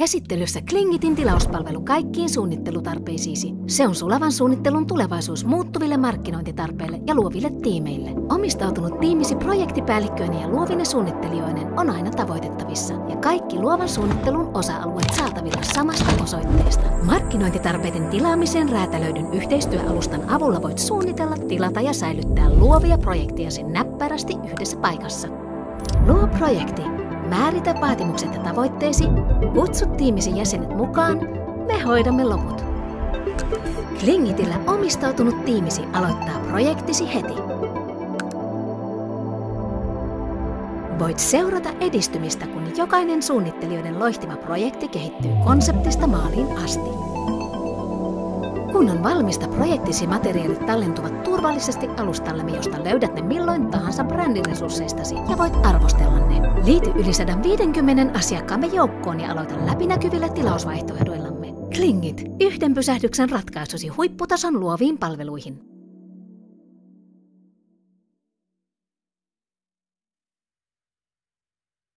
Käsittelyssä Klingitin tilauspalvelu kaikkiin suunnittelutarpeisiisi. Se on sulavan suunnittelun tulevaisuus muuttuville markkinointitarpeille ja luoville tiimeille. Omistautunut tiimisi projektipäällikköinen ja luovine suunnittelijoinen on aina tavoitettavissa ja kaikki luovan suunnittelun osa-alueet saatavilla samasta osoitteesta. Markkinointitarpeiden tilaamiseen räätälöidyn yhteistyöalustan avulla voit suunnitella, tilata ja säilyttää luovia projekteja näppärästi yhdessä paikassa. Luo projekti. Määritä vaatimukset ja tavoitteesi, kutsu tiimisi jäsenet mukaan, me hoidamme loput. Klingitillä omistautunut tiimisi aloittaa projektisi heti. Voit seurata edistymistä, kun jokainen suunnittelijoiden loihtiva projekti kehittyy konseptista maaliin asti. Kun on valmista, projektisi materiaalit tallentuvat turvallisesti alustallemme, josta löydät ne milloin tahansa brändiresursseistasi ja voit arvostella ne. Liity yli 150 asiakkaamme joukkoon ja aloita läpinäkyvillä tilausvaihtoehdoillamme. Klingit, yhden pysähdyksen ratkaisusi huipputason luoviin palveluihin.